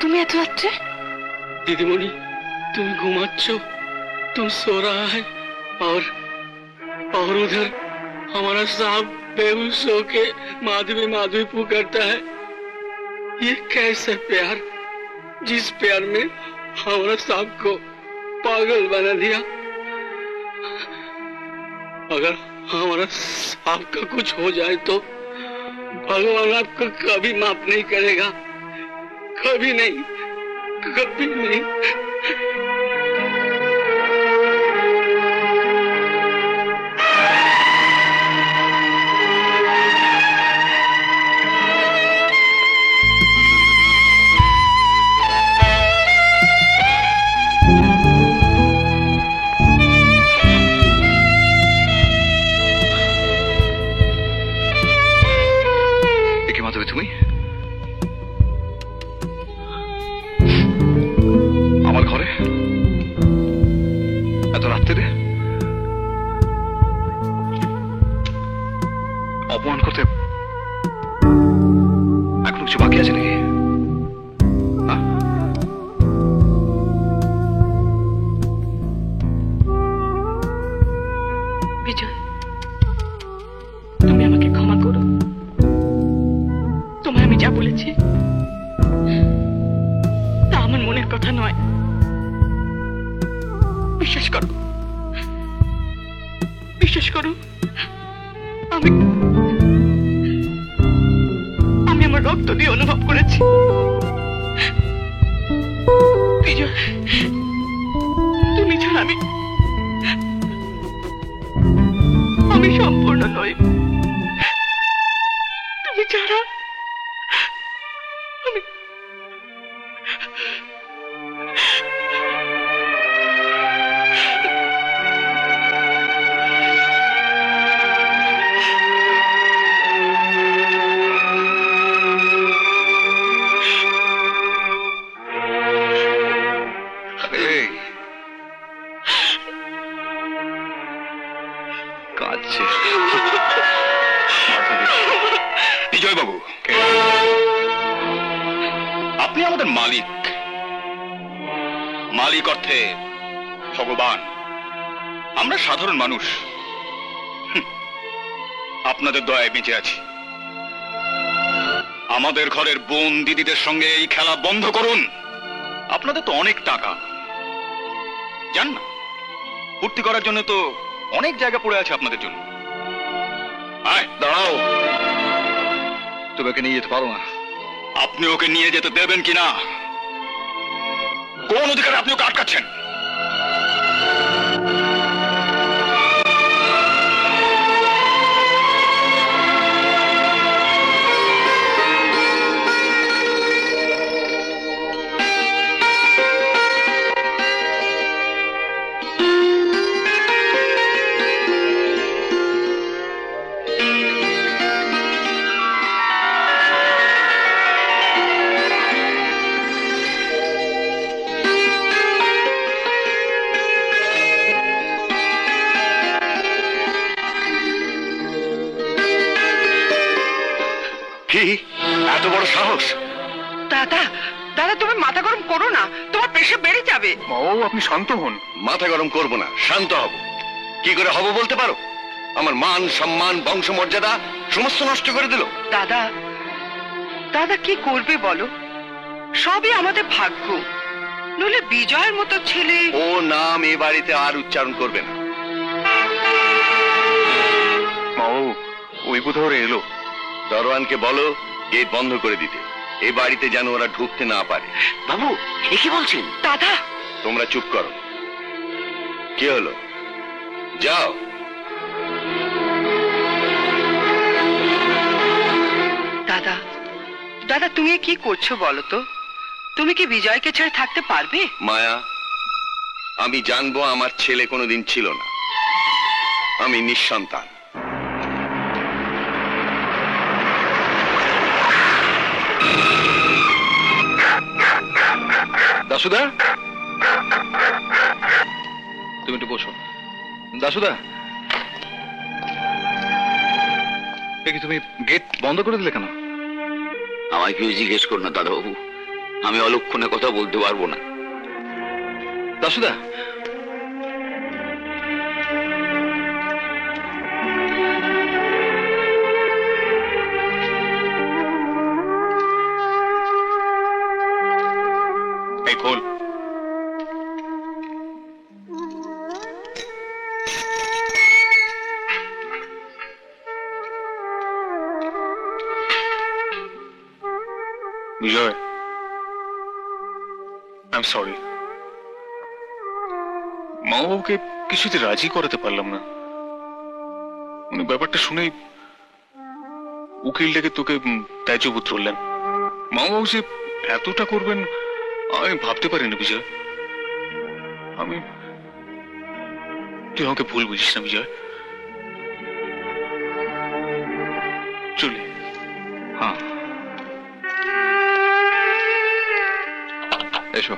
তুমি এত রাত্রে? दीदीमणि तुम घुमाচ্ছো, तुम सो रहा है और उधर हमारा सांप बेहोश होके माधवी माधवी पुकारता है। ये कैसा प्यार, जिस प्यार में हमारा सांप को पागल बना दिया। अगर हमारा सांप का कुछ हो जाए तो भगवान आपको कभी माफ नहीं करेगा, कभी नहीं, कभी नहीं। তুমি আমার ঘরে এত রাত্রে অপমান করতে এখন কিছু বাকি আছে নাকি? বিজয়, তুমি আমাকে ক্ষমা করো। তোমায় আমি যা বলেছি তা আমার মনের কথা নয়। বিশ্বাস করো, বিশ্বাস করো, আমি আমার রক্ত দিয়ে অনুভব করেছি বিজয়, তুমি ছাড়া আমি সম্পূর্ণ নই। তুমি ছাড়া বিজয় বাবু, আপনি আমাদের মালিক, মালিক অর্থে ভগবান। আমরা সাধারণ মানুষ, আপনাদের দয়ায় বেঁচে আছি। আমাদের ঘরের বোন দিদিদের সঙ্গে এই খেলা বন্ধ করুন। আপনাদের তো অনেক টাকা, জান না, ফুর্তি করার জন্য তো অনেক জায়গা পড়ে আছে আপনাদের জন্য। দাঁড়াও, তুমি ওকে নিয়ে যেতে পারো না। আপনি ওকে নিয়ে যেতে দেবেন কিনা? কোন অধিকারে আপনি ওকে আটকাচ্ছেন? এত বড় সাহস! দাদা, দাদা, তুমি মাথা গরম করো না, তোমার প্রেশার বেড়ে যাবে। আপনি শান্ত হন। মাথা গরম করবো না, শান্ত হব। কি করে হব বলতে পারো? আমার মান সম্মান বংশ মর্যাদা সমস্ত নষ্ট করে দিল। দাদা, দাদা কি করবে বলো? সবই আমাদের ভাগ্য, নইলে বিজয়ের মতো ছেলে। ও নাম এ বাড়িতে আর উচ্চারণ করবে না। ওই কোথাও এলো। দরওয়ানকে বলো গেট বন্ধ করে দিতে, এই বাড়িতে যেন ওরা ঢুকতে না পারে। বাবু, এ কি বলছেন? দাদা, তোমরা চুপ করো। কি হলো? যাও। দাদা, দাদা, তুমি কি করছো বলো তো? তুমি কি বিজয়কে ছেড়ে থাকতে পারবে? মায়া, আমি জানবো আমার ছেলে কোনোদিন ছিল না, আমি নিঃসন্তান। দাসুদা, তুমি একটু বসো। দাসুদা, তুমি গেট বন্ধ করে দিলে কেন? আমায় কেউ জিজ্ঞেস করো না দাদাবাবু, আমি অলক্ষণে কথা বলতে পারবো না। দাসুদা, এই খোল। বিজয়, আই এম সরি। মা বাবুকে কিছুতে রাজি করাতে পারলাম না। উনি ব্যাপারটা শুনেই উকিল ডেকে তোকে ত্যায্যবোধ করলেন। মা বাবু যে এতটা করবেন আমি ভাবতে পারিনি বিজয়। তুই আমাকে ভুল বুঝিস না বিজয়। চলি। হ্যাঁ, এসো।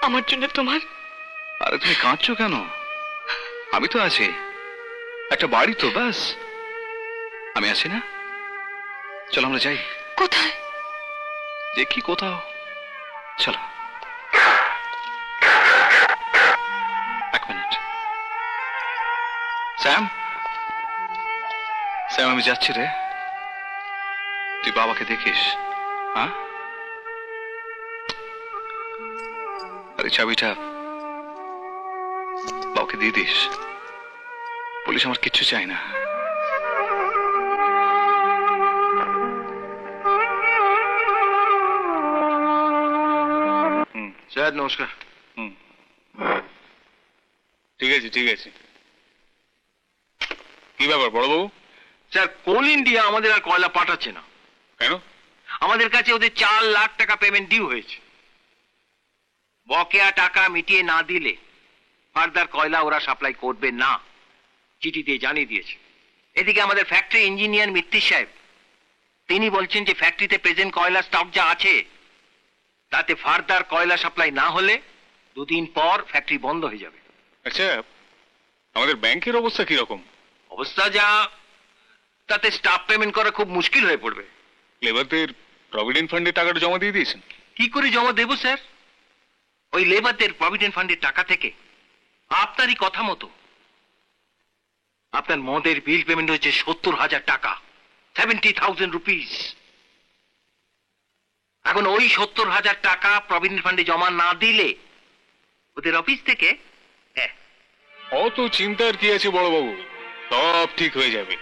আমার জন্য তোমার। আরে তুমি কাঁদছো কেন? আমি তো আছি, একটা বাড়ি তো, ব্যাস। আমি আছি না? চলো আমরা যাই। কোথায়? দেখি কোথাও, চলো। এক মিনিট। স্যাম, আমি যাচ্ছি রে। তুই বাবাকে দেখিস, হ্যাঁ? আর এই চাবিটা বাবাকে দিয়ে দিস। পুলিশ আমার কিচ্ছু চাই না। স্যার নমস্কার। ঠিক আছে, ঠিক আছে। কি ব্যাপার বড়বাবু? স্যার, কোল ইন্ডিয়া আমাদের আর কয়লা পাঠাচ্ছে না। কেন? আমাদের কাছে ওদের 4 লাখ টাকা পেমেন্ট ডিউ হয়েছে। বকেয়া টাকা মিটিয়ে না দিলে ফার্দার কয়লা ওরা সাপ্লাই করবে না, চিঠি দিয়ে জানিয়ে দিয়েছে। এদিকে আমাদের ফ্যাক্টরি ইঞ্জিনিয়ার মিত্তির সাহেব, তিনি বলছেন যে ফ্যাক্টরিতে প্রেজেন্ট কয়লা স্টক যা আছে তাতে ফার্দার কয়লা সাপ্লাই না হলে 2 দিন পর ফ্যাক্টরি বন্ধ হয়ে যাবে। আচ্ছা, আমাদের ব্যাংকের অবস্থা কি রকম? অবস্থা যা, তাতে স্টাফ পেমেন্ট করা খুব মুশকিল হয়ে পড়বে। লেবারদের প্রভিডেন্ট ফান্ডে টাকাটা জমা দিয়ে দিয়েছেন? কি করে জমা দেব স্যার? ওই লেবারদের প্রভিডেন্ট ফান্ডের টাকা থেকে আপনারই কথা মতো আপনার মদের বিল পেমেন্ট হয়েছে 70,000 টাকা, 70,000 রুপিস। এখন ওই 70,000 টাকা প্রভিডেন্ট ফান্ডে জমা না দিলে ওদের অফিস থেকে অত চিন্তার কি আছে বড়বাবু, সব ঠিক হয়ে যাবে।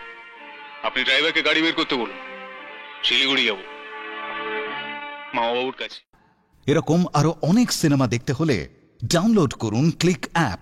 আপনি ড্রাইভারকে গাড়ি বের করতে বলুন, শিলিগুড়ি যাব মা বাবুর কাছে। এরকম আরো অনেক সিনেমা দেখতে হলে ডাউনলোড করুন ক্লিক অ্যাপ।